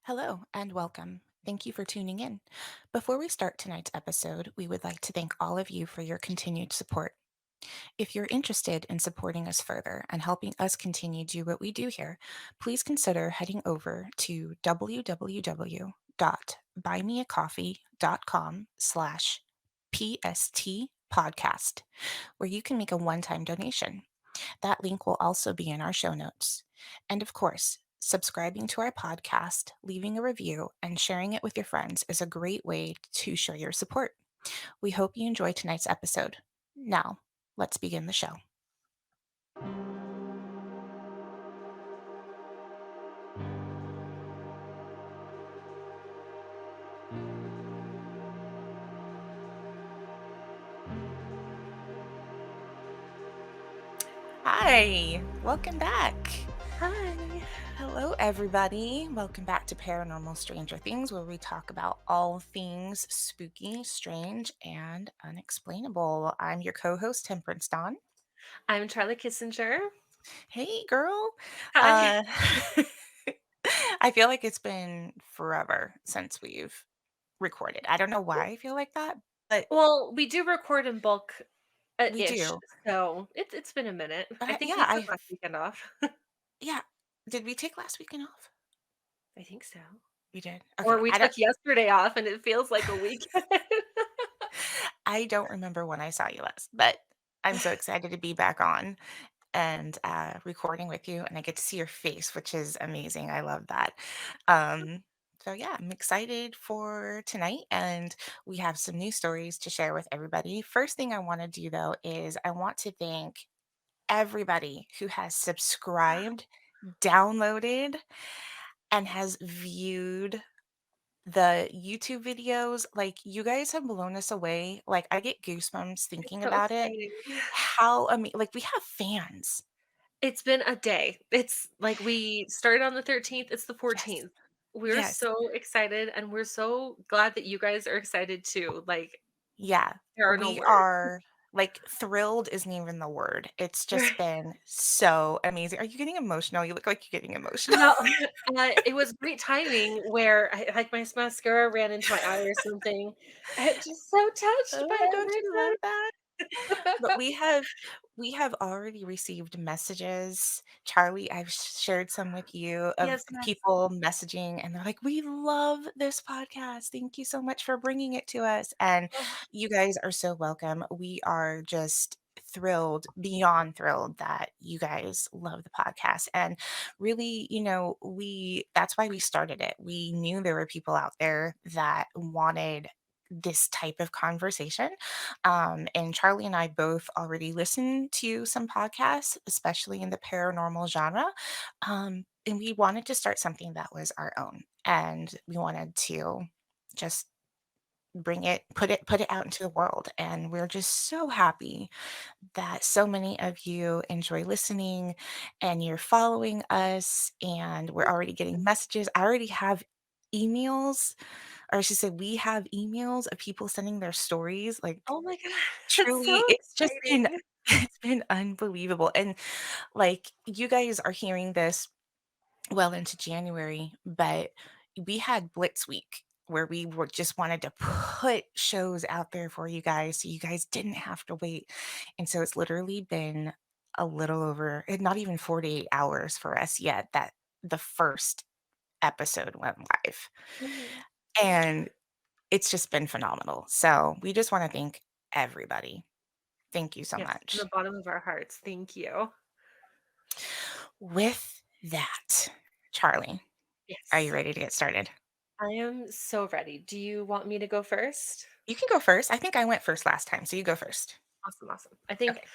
Hello and welcome. Thank you for tuning in. Before we start tonight's episode, we would like to thank all of you for your continued support. If you're interested in supporting us further and helping us continue do what we do here, please consider heading over to www.buymeacoffee.com/PST podcast, where you can make a one-time donation. That link will also be in our show notes. And of course, subscribing to our podcast, leaving a review, and sharing it with your friends is a great way to show your support. We hope you enjoy tonight's episode. Now, let's begin the show. Hi, welcome back. Hi. Hello, everybody. Welcome back to Paranormal Stranger Things, where we talk about all things spooky, strange, and unexplainable. I'm your co host, Temperance Dawn. I'm Charlie Kissinger. Hey, girl. Hi. Uh, I feel like it's been forever since we've recorded. I don't know why I feel like that, but Well, we do record in bulk, we ish, do. so it's been a minute. But I think yeah, we took last weekend off. yeah. Did we take last weekend off? I think so. We did. Or Okay. we took yesterday off and it feels like a weekend. I don't remember when I saw you last, but I'm so excited to be back on and recording with you, and I get to see your face, which is amazing. I love that. So yeah, I'm excited for tonight, and we have some new stories to share with everybody. First thing I want to do though is I want to thank everybody who has subscribed, downloaded, and has viewed the YouTube videos. Like, you guys have blown us away. Like, I get goosebumps It's thinking so about it. exciting. Like, we have fans. It's been a day. It's like we started on the 13th, it's the Yes. 14th. We're Yes. so excited and we're so glad that you guys are excited too. Like, Yeah, there are no we words. are like, thrilled isn't even the word. It's just been so amazing. Are you getting emotional? You look like you're getting emotional. No, it was great timing where I like, my mascara ran into my eye or something. I'm just so touched by Don't you love that? But everything. we have already received messages. Charlie, I've shared some with you of Yes, yes. people messaging, and they're like, "We love this podcast. Thank you so much for bringing it to us." And Oh, you guys are so welcome. We are just thrilled, beyond thrilled that you guys love the podcast. And really, we that's why we started it. We knew there were people out there that wanted this type of conversation, and Charlie and I both already listened to some podcasts, especially in the paranormal genre. And we wanted to start something that was our own. And we wanted to just put it out into the world. And we're just so happy that so many of you enjoy listening and you're following us. And we're already getting messages. I already have emails, or I should say, we have emails of people sending their stories. Like, oh my god, that's so truly, it's just been exciting. it's been unbelievable, and, like, you guys are hearing this well into January, but we had Blitz Week where we were just wanted to put shows out there for you guys so you guys didn't have to wait, and so it's literally been a little over not even 48 hours for us yet that the first episode went live, Mhm. and it's just been phenomenal, so we just wanna thank everybody. Thank you so Yes, from much. the bottom of our hearts, thank you. With that, Charlie, are you Yes. ready to get started? I am so ready. Do you want me to go first? You can go first. I think I went first last time, so you go first. Awesome, awesome. I think Okay.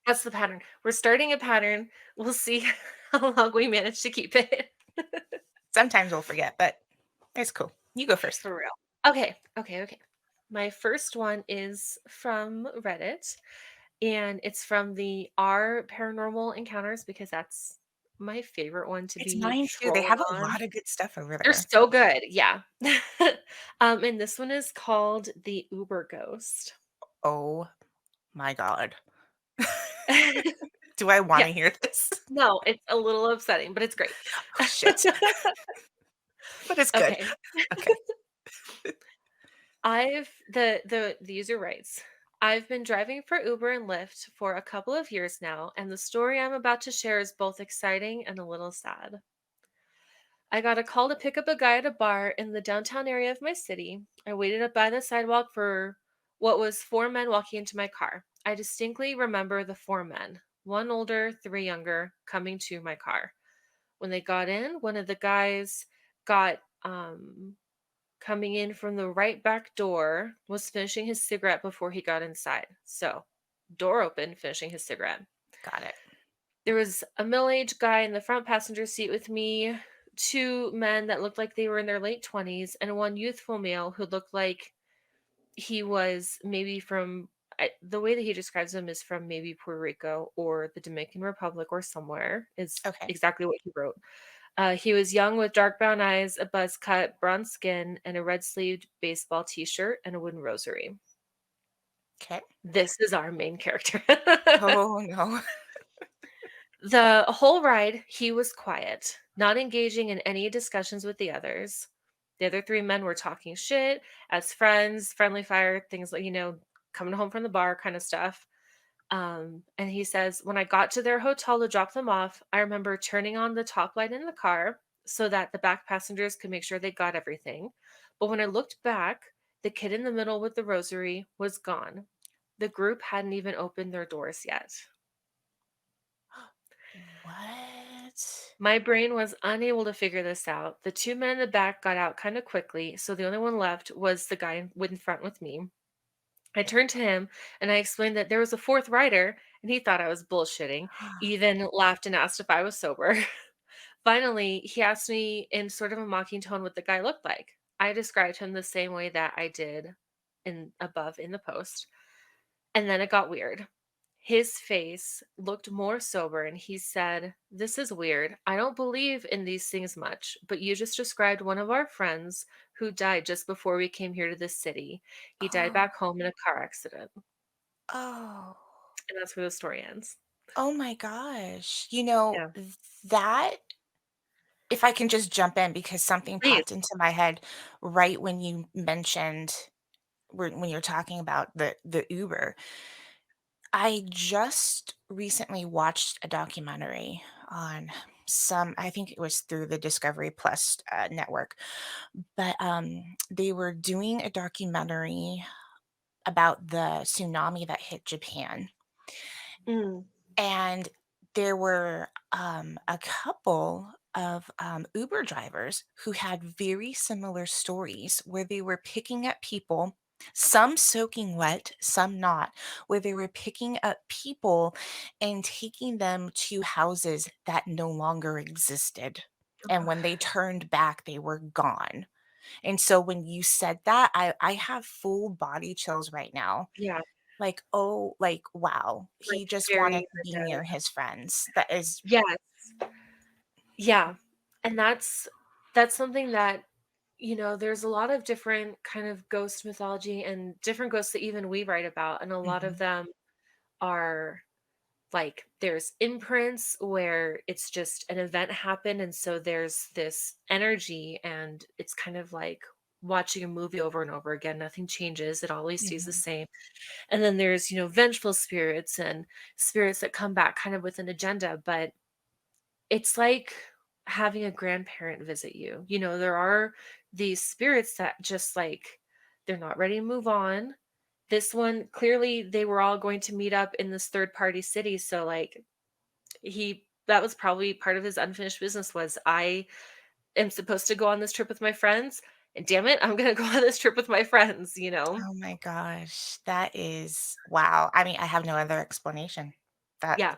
that's the pattern. We're starting a pattern. We'll see how long we manage to keep it. Sometimes we'll forget, but it's cool. You go first. For real. Okay, okay, okay. My first one is from Reddit, and it's from the R paranormal encounters because that's my favorite one to It's be mine too. They trolling have a on. lot of good stuff over They're there. so good, yeah. And this one is called the Uber Ghost. Oh my God. Do I want Yeah, to hear this? no, it's a little upsetting, but it's great. Oh, shit. but it's good. Okay. Okay, The user writes, I've been driving for Uber and Lyft for a couple of years now, and the story I'm about to share is both exciting and a little sad. I got a call to pick up a guy at a bar in the downtown area of my city. I waited up by the sidewalk for what was four men walking into my car. I distinctly remember the four men, one older, three younger, coming to my car. When they got in, one of the guys got coming in from the right back door was finishing his cigarette before he got inside. So, door open, finishing his cigarette. got it. There was a middle-aged guy in the front passenger seat with me, two men that looked like they were in their late 20s, and one youthful male who looked like he was maybe from the way that he describes him is from maybe Puerto Rico or the Dominican Republic or somewhere, is Okay, exactly what he wrote. He was young with dark brown eyes, a buzz cut, bronze skin, and a red sleeved baseball t shirt and a wooden rosary. okay. This is our main character. Oh, no. The whole ride, he was quiet, not engaging in any discussions with the others. The other three men were talking shit as friends, friendly fire, things like, coming home from the bar kind of stuff. And he says, when I got to their hotel to drop them off, I remember turning on the top light in the car so that the back passengers could make sure they got everything. But when I looked back, the kid in the middle with the rosary was gone. The group hadn't even opened their doors yet. What? My brain was unable to figure this out. The two men in the back got out kind of quickly, so the only one left was the guy in front with me. I turned to him and I explained that there was a fourth rider, and he thought I was bullshitting, even laughed and asked if I was sober. Finally, he asked me in sort of a mocking tone what the guy looked like. I described him the same way that I did in above in the post. And then it got weird. His face looked more sober and he said, "This is weird. I don't believe in these things much, but you just described one of our friends who died just before we came here to this city. He died Oh, back home in a car accident." oh, And that's where the story ends. oh my gosh. Yeah. That if I can just jump in because something Please. popped into my head right when you mentioned when you're talking about the Uber. I just recently watched a documentary on I think it was through the Discovery Plus network, but they were doing a documentary about the tsunami that hit Japan. Mm. And there were a couple of Uber drivers who had very similar stories where they were picking up people, some soaking wet, some not, where they were picking up people and taking them to houses that no longer existed. And when they turned back, they were gone. And so when you said that, I have full body chills right now. Yeah. Like, oh, like, wow, Like he just burying wanted to the be dead. near his friends. That is Yes. Yeah. And that's something that, there's a lot of different kind of ghost mythology and different ghosts that even we write about, and a lot of mhm, them are like there's imprints where it's just an event happened, and so there's this energy, and it's kind of like watching a movie over and over again. Nothing changes, it always stays the mhm, same. And then there's, vengeful spirits and spirits that come back kind of with an agenda, but it's like having a grandparent visit you. There are these spirits that just like they're not ready to move on. This one, clearly they were all going to meet up in this third party city, so like he that was probably part of his unfinished business was I am supposed to go on this trip with my friends, and damn it, I'm going to go on this trip with my friends. oh my gosh, that is wow. I mean, I have no other explanation. That Yeah.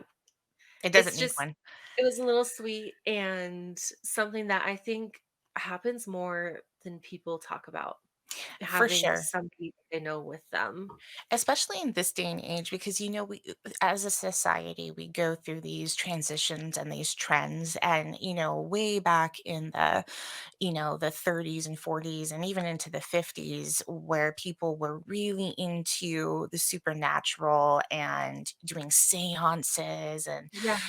it doesn't It's need just one. it was a little sweet and something that I think happens more than people talk about, For having sure. somebody they know with them. Especially in this day and age, because we as a society, we go through these transitions and these trends. And, way back in the 30s and 40s and even into the 50s, where people were really into the supernatural and doing seances and, Yeah,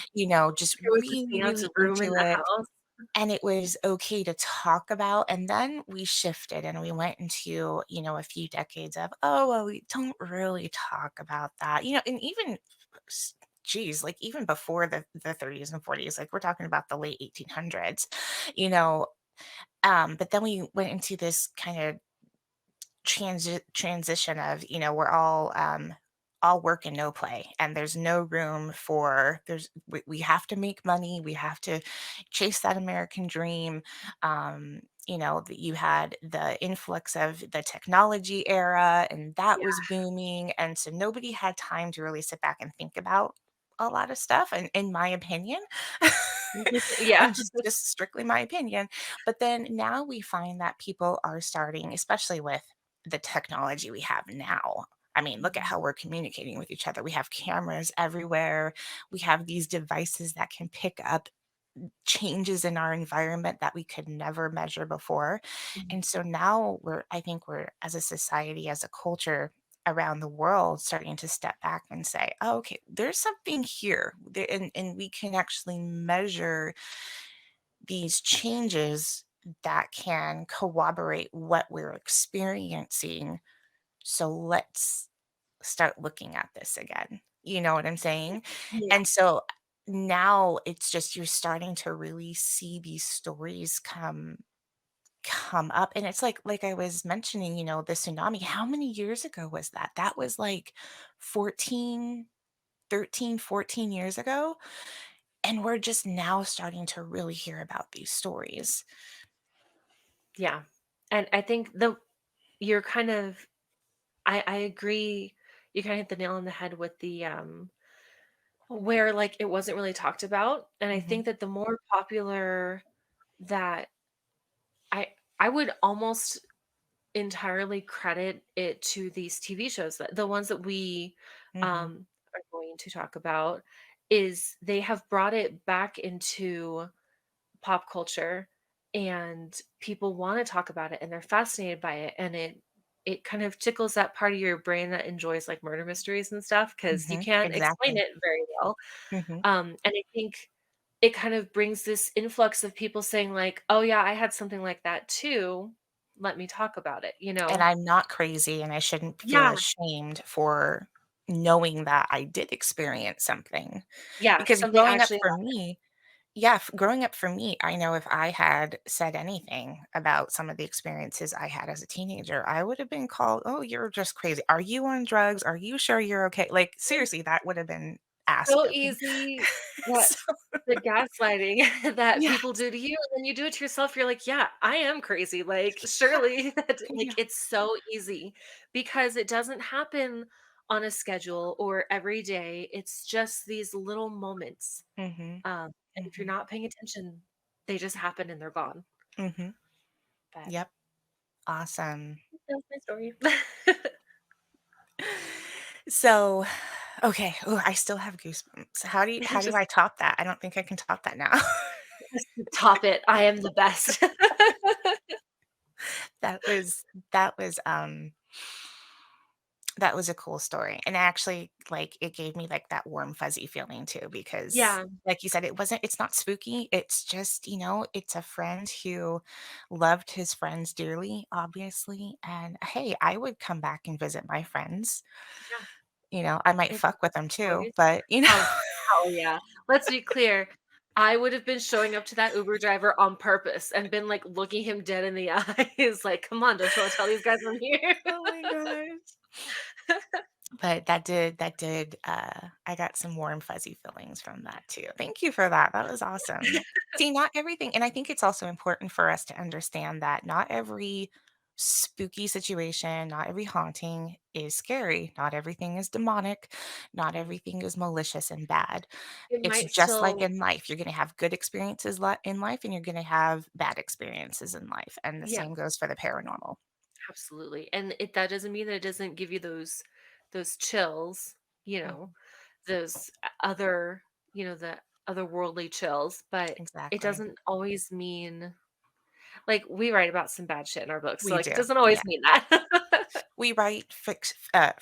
just there was a really, seance really room in into the it. house. and it was okay to talk about, and then we shifted and we went into, a few decades of, "Oh, well, we don't really talk about that," and even s geez, like, even before the 30s and 40s, like, we're talking about the late 1800s, you know, but then we went into this kinda transition of, we're all work and no play, and there's no room for we have to make money, we have to chase that American dream. That you had the influx of the technology era, and that Yeah. was booming, and so nobody had time to really sit back and think about a lot of stuff, and in my opinion. Yeah. And just strictly my opinion. But then now we find that people are starting, especially with the technology we have now. I mean, look at Mhm. how we're communicating with each other. We have cameras everywhere. We have these devices that can pick up changes in our environment that we could never measure before. Mhm. And so now I think we're, as a society, as a culture around the world, starting to step back and say, oh, okay, there's something here. And we can actually measure these changes that can corroborate what we're experiencing. So let's start looking at this again. You know what I'm saying? Yeah. And so now it's just you're starting to really see these stories come up, and it's like I was mentioning, the tsunami. How many years ago was that? That was like 14, 13, 14 years ago, and we're just now starting to really hear about these stories. Yeah. And I think you're kind of I agree. You kind of hit the nail on the head with the where like it wasn't really talked about. And I Mhm, think that the more popular that I I would almost entirely credit it to these TV shows that the ones that we mhm, are going to talk about is they have brought it back into pop culture and people want to talk about it and they're fascinated by it and it kind of tickles that part of your brain that enjoys like murder mysteries and stuff because you mhm, can't explain exactly. it very well. Mhm, And I think it kind of brings this influx of people saying like, "Oh yeah, I had something like that too. Let me talk about it," you and know? I'm not crazy, and I shouldn't feel Yeah, ashamed for knowing that I did experience something, yeah, because something growing up actually for me yeah, growing up for me, I know if I had said anything about some of the experiences I had as a teenager, I would have been called, "Oh, you're just crazy. Are you on drugs? Are you sure you're okay?" Like, happened. seriously, that would have been asked So of me. easy that So the gaslighting that yeah, people do to you, and then you do it to yourself, you're like, "Yeah, I am crazy." Like, yeah, surely that like, yeah. it's so easy because it doesn't happen on a schedule or every day. It's just these little moments. Mhm, And if you're mhm, not paying attention, they just happen and they're gone. mhm. But Yep, awesome. that's my story. So, okay, ooh, I still have goosebumps. How do Just I top that? I don't think I can top that now. just top it. I am the best. That was that was, um that was a cool story, and actually, like, it gave me, like, that warm, fuzzy feeling too because, Yeah, like you said, it's not spooky, it's just, it's a friend who loved his friends dearly, obviously, and, hey, I would come back and visit my friends, yeah. I might It's fuck with them too, stories. but, Oh, hell yeah. Let's be clear. I would have been showing up to that Uber driver on purpose and been, like, looking him dead in the eyes, like, "Come on, don't you wanna tell these guys I'm here?" oh my gosh. But I got some warm, fuzzy feelings from that too. Thank you for that. That was awesome. See, not everything, and I think it's also important for us to understand that not every spooky situation, not every haunting is scary. Not everything is demonic. Not everything is malicious and bad. It It's might just like still in life. You're going to have good experiences in life, and you're going to have bad experiences in life. And the yeah, same goes for the paranormal. absolutely, and that doesn't mean that it doesn't give you those chills, you know, Mhm. those other the otherworldly chills, but it Exactly. doesn't always mean like, we write about some bad shit in our books, so, We like, it do. doesn't Yeah. always mean that. We write friction. I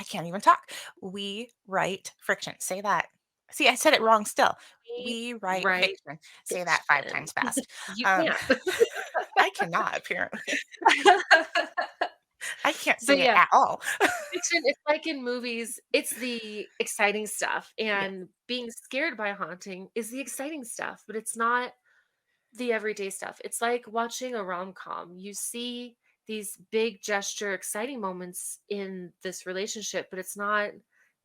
can't even talk. We write friction. Say that. See, I said it wrong still. We write write fiction. Say that 5 fiction. times fast. You Um, can't. I cannot apparently. I can't But say it yeah, at all. fiction, it's like in movies, it's the exciting stuff, Yes. and being scared by haunting is the exciting stuff, but it's not the everyday stuff. It's like watching a rom-com. You see these big gesture, exciting moments in this relationship, but it's not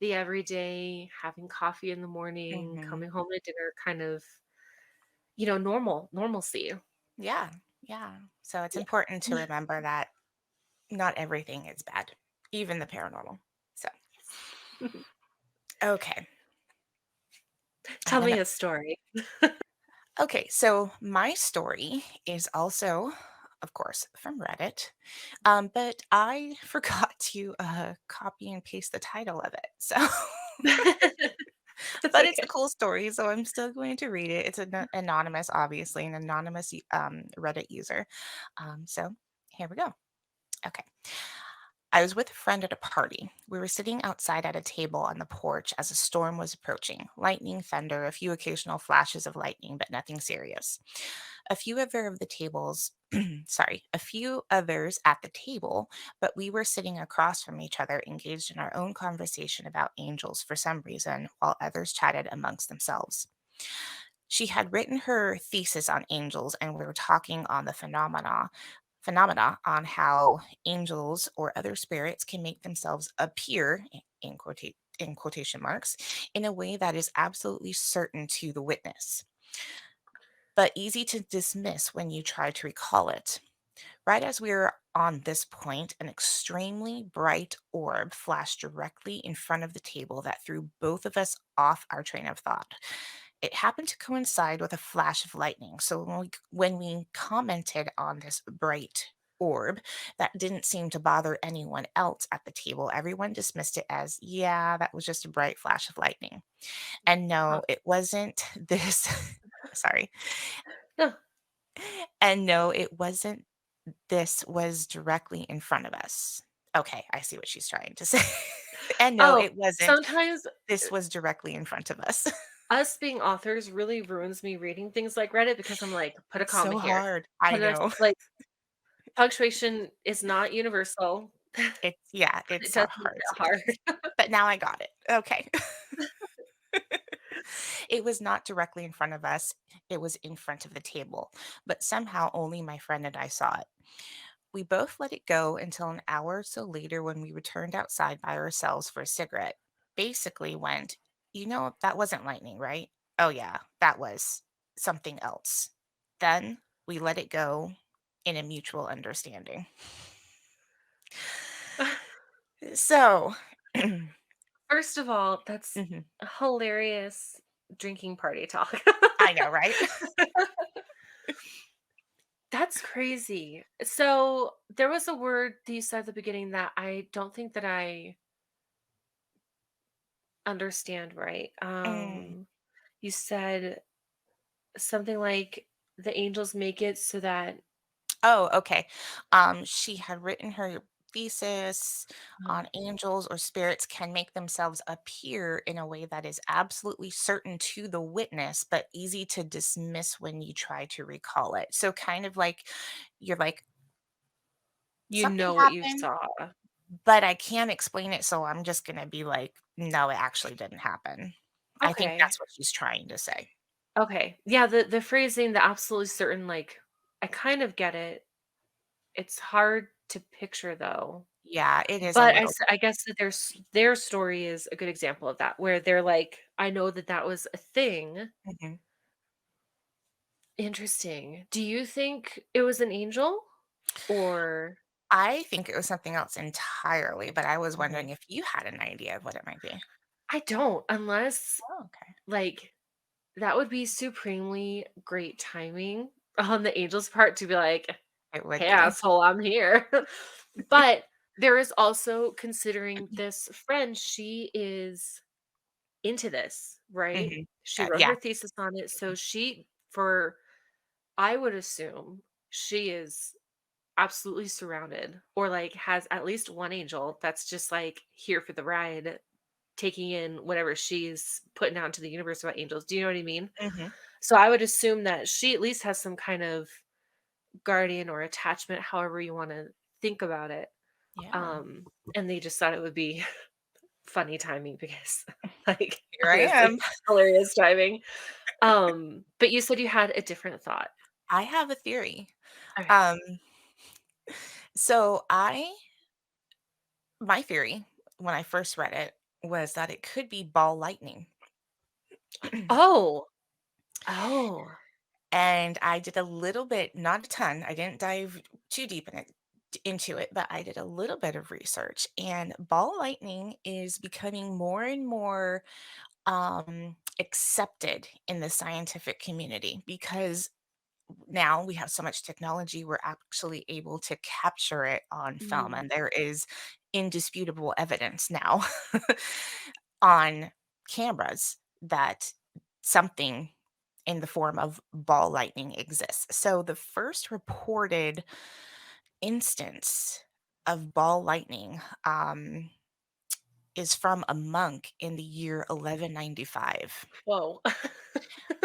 the everyday having coffee in the morning, Mhm. coming home at dinner kind of, normalcy. Yeah, yeah. So it's Yeah. important to remember that not everything is bad, even the paranormal. So, okay. I Tell have me an a story. Okay, so my story is also, of course, from Reddit, but I forgot to copy and paste the title of it. So, That's but it's a okay. cool story, so I'm still going to read it. It's anonymous, obviously, an anonymous Reddit user. So here we go. Okay. I was with a friend at a party. We were sitting outside at a table on the porch as a storm was approaching. Lightning, thunder, a few occasional flashes of lightning, but nothing serious. A few other of the tables, a few others at the table, but we were sitting across from each other, engaged in our own conversation about angels for some reason, while others chatted amongst themselves. She had written her thesis on angels, and we were talking on the phenomena on how angels or other spirits can make themselves appear in quotation marks in a way that is absolutely certain to the witness, but easy to dismiss when you try to recall it. Right as we were on this point, an extremely bright orb flashed directly in front of the table that threw both of us off our train of thought. It happened to coincide with a flash of lightning. So when we commented on this bright orb that didn't seem to bother anyone else at the table, everyone dismissed it as, yeah, that was just a bright flash of lightning. And Huh. no, it wasn't this. Sorry. No. And no, it wasn't this was directly in front of us. Okay, I see what she's trying to say. And no, Oh, it wasn't. sometimes This was directly in front of us. us being authors really ruins me reading things like Reddit because I'm like, "Put a It's comma so here. hard. I Put a" know. like, punctuation is not universal. It's yeah, It it's does a make hard it space. hard. But now I got it. Okay. It was not directly in front of us. It was in front of the table, but somehow only my friend and I saw it. We both let it go until an hour or so later when we returned outside by ourselves for a cigarette. Basically went, that wasn't lightning, right? Oh, yeah, that was something else. Then we let it go in a mutual understanding. So, First of all, that's mhm, hilarious drinking party talk. I know, right? That's crazy. So, there was a word that you said at the beginning that I don't think that I understand right. Mm. You said something like the angels make it so that Oh, okay. She had written her thesis on angels or spirits can make themselves appear in a way that is absolutely certain to the witness, but easy to dismiss when you try to recall it. So, kind of like you're like, you something know what you happened, saw. but I can't explain it. So, I'm just going to be like, no, it actually didn't happen. I think Okay. that's what she's trying to say. Okay. Yeah, the phrasing, the absolutely certain, like, I kind of get it. It's hard to picture though. Yeah, it is a But little. I guess that their story is a good example of that, where they're like, "I know that that was a thing." Mhm. Interesting. Do you think it was an angel? Or I think it was something else entirely, but I was Mhm. wondering if you had an idea of what it might be. I don't, unless, Oh, okay. like, that would be supremely great timing on the angel's part to be like, It would "Hey, be. asshole, I'm here." But there is also considering this friend, she is into this, right? Mhm. She wrote Yeah. her thesis on it, so she for I would assume she is absolutely surrounded or, like, has at least one angel that's just, like, here for the ride taking in whatever she's putting out into the universe about angels. Do you know what I mean? Mhm. So I would assume that she at least has some kind of guardian or attachment, however you want to think about it. Yeah. Um, and they just thought it would be funny timing because, like, Here I honestly, am. hilarious timing. But you said you had a different thought. I have a theory. Okay. Um, so I my theory when I first read it was that it could be ball lightning. Oh. Oh. And I did a little bit, not a ton. I didn't dive too deep into it, but I did a little bit of research. And ball lightning is becoming more and more accepted in the scientific community because now we have so much technology, we're actually able to capture it on film, Mm, and there is indisputable evidence now on cameras that something in the form of ball lightning exists. So the first reported instance of ball lightning is from a monk in the year 1195. whoa.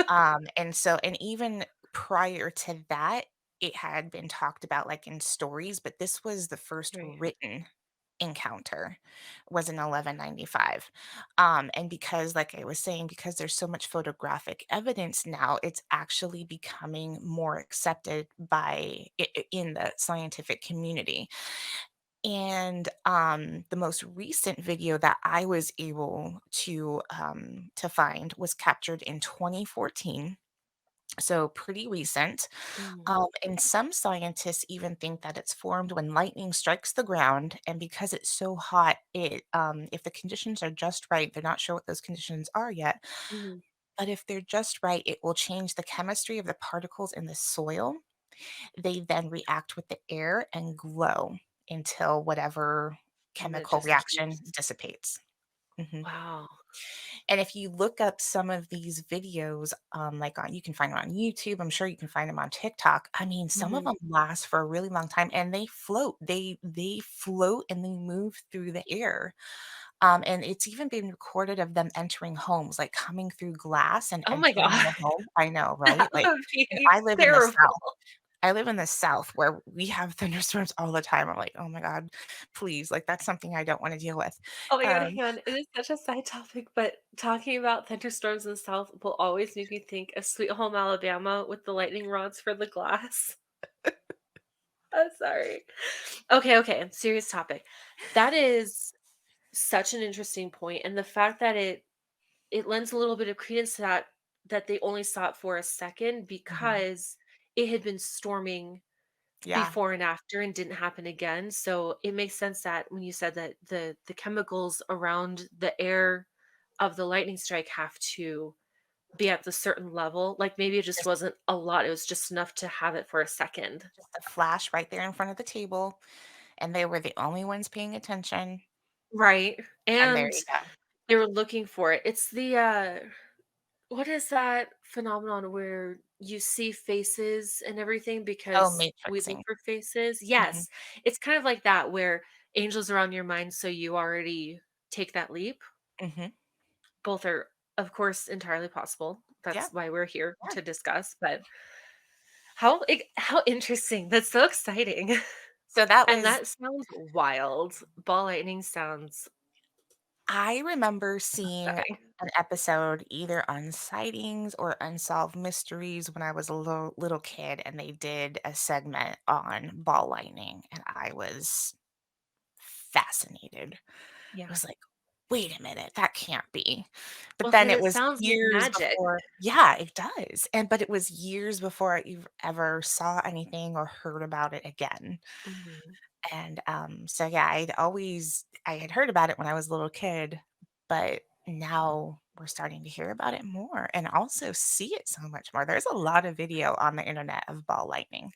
And even prior to that, it had been talked about like in stories, but this was the first Right. written encounter was in 1195. And because, like I was saying, because there's so much photographic evidence now, it's actually becoming more accepted in the scientific community. And the most recent video that I was able to find was captured in 2014, so pretty recent. Mm, And some scientists even think that it's formed when lightning strikes the ground, and because it's so hot, if the conditions are just right, they're not sure what those conditions are yet, mhm. but if they're just right, it will change the chemistry of the particles in the soil. They then react with the air and glow until whatever And it chemical just reaction turns. dissipates. Mhm. Wow. And if you look up some of these videos, you can find them on YouTube. I'm sure you can find them on TikTok. I mean, some of Mhm. them last for a really long time, and they float. They float and they move through the air. And it's even been recorded of them entering homes, like coming through glass and Oh my entering god. the home. I know, That right? Like, would and be I live in the terrible. South. I live in the South where we have thunderstorms all the time. I'm like, oh my God, please. Like, that's something I don't want to deal with. Oh my god, Um, hang on. It is such a side topic, but talking about thunderstorms in the South will always make me think of Sweet Home Alabama with the lightning rods for the glass. I'm sorry. Okay, okay, serious topic. That is such an interesting point, and the fact that it lends a little bit of credence to that they only saw it for a second mhm. because it had been storming Yeah, before and after and didn't happen again. So it makes sense that when you said that the chemicals around the air of the lightning strike have to be at the certain level. Like maybe it just just wasn't a lot. It was just enough to have it for a second. just a flash right there in front of the table, and they were the only ones paying attention, Right. and there And you go. they were looking for it. It's the what is that phenomenon where you see faces and everything Oh, because we look matrixing. for faces? Mhm, Yes. It's kind of like that where angels are on your mind so you already take that leap. mhm. Both are of course entirely possible. Yeah, That's why we're here yeah. to discuss, but how interesting. That's so exciting. So that And was that sounds wild. Ball lightning sounds I remember seeing upsetting. an episode either on Sightings or Unsolved Mysteries when I was a little kid, and they did a segment on ball lightning, and I was fascinated. I Yeah. was like, "Wait a minute, that can't be." But Well, then because it it was sounds like years magic. before. Yeah, it does, but it was years before I ever saw anything or heard about it again. Mhm. So yeah, I had heard about it when I was a little kid, but now we're starting to hear about it more and also see it so much more. There's a lot of video on the internet of ball lightning.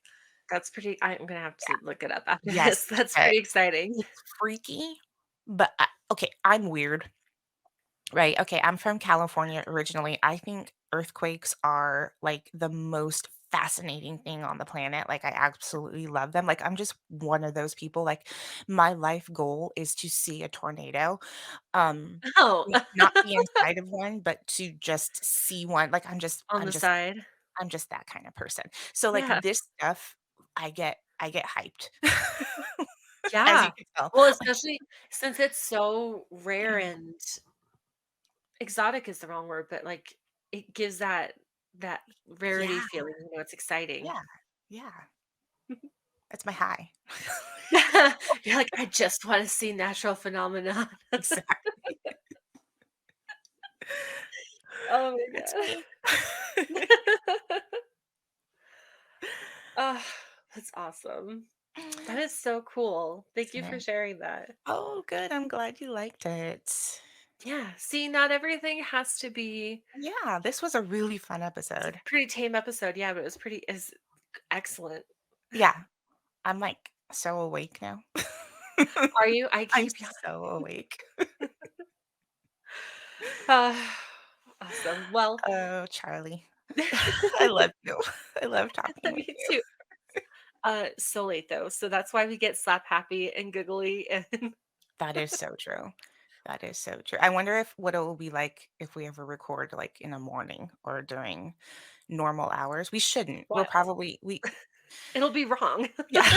That's pretty I'm gonna have to look it up after Yes, this. you That's should. pretty exciting. It's freaky, but okay, I'm weird, right? Okay, I'm from California originally. I think earthquakes are like the most fascinating thing on the planet. Like, I absolutely love them. Like, I'm just one of those people. Like, my life goal is to see a tornado. Um, Oh, not be inside of one, but to just see one. Like, on the side. I'm just that kind of person. So, like, Yeah. this stuff, I get hyped. As you Yeah. can tell. Well, Like, especially since it's so rare and exotic is the wrong word, but, like, it gives that rarity yeah, feeling, it's exciting. yeah, yeah. That's my high. You're like, "I just wanna see natural phenomenon." Exactly. Oh my That's god. me. Oh, that's awesome. That is so cool. Thank you Isn't for it? sharing that. Oh, good. I'm glad you liked it. Yeah, see, not everything has to be Yeah, this was a really fun it's a episode. pretty tame episode, yeah, but it was pretty is excellent. Yeah, I'm, like, so awake now. Are you? I I'm keep yawning. so awake. Ah, awesome. Well, Oh, Charlie. I love you. I love talking with me you. too. So late though, so that's why we get slap happy and giggly and That is so true. That is so true. I wonder if what it will be like if we ever record, like, in the morning or during normal hours. We shouldn't. We'll wild. probably we It'll be wrong. yeah,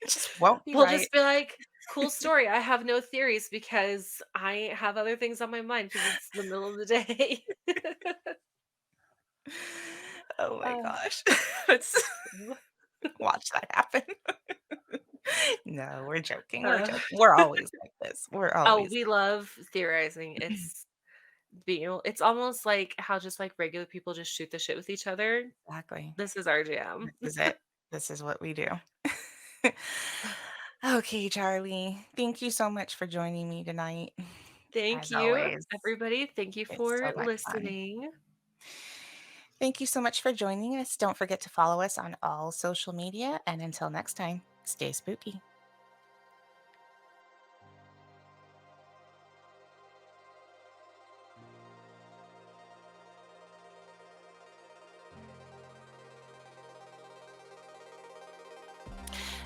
it just won't be We'll right. just be like, "Cool story. I have no theories because I have other things on my mind because it's the middle of the day." Oh my Uh, gosh. Let's watch that happen. No, we're joking, we're uh, joking. We're always like this. We're oh, always we love theorizing. It's it's almost like how just like regular people just shoot the shit with each other. exactly. This is our jam. This is it. This is what we do. Okay, Charlie. Thank you so much for joining me tonight. Thank As you, always, everybody. Thank you it's so for much fun. listening. Thank you so much for joining us. Don't forget to follow us on all social media. And until next time, stay spooky.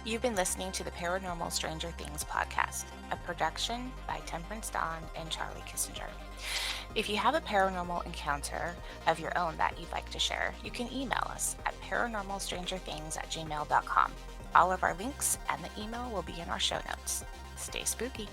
You've been listening to the Paranormal Stranger Things podcast, a production by Temperance Dawn and Charlie Kissinger. If you have a paranormal encounter of your own that you'd like to share, you can email us at paranormalstrangerthings@gmail.com. All of our links and the email will be in our show notes. Stay spooky.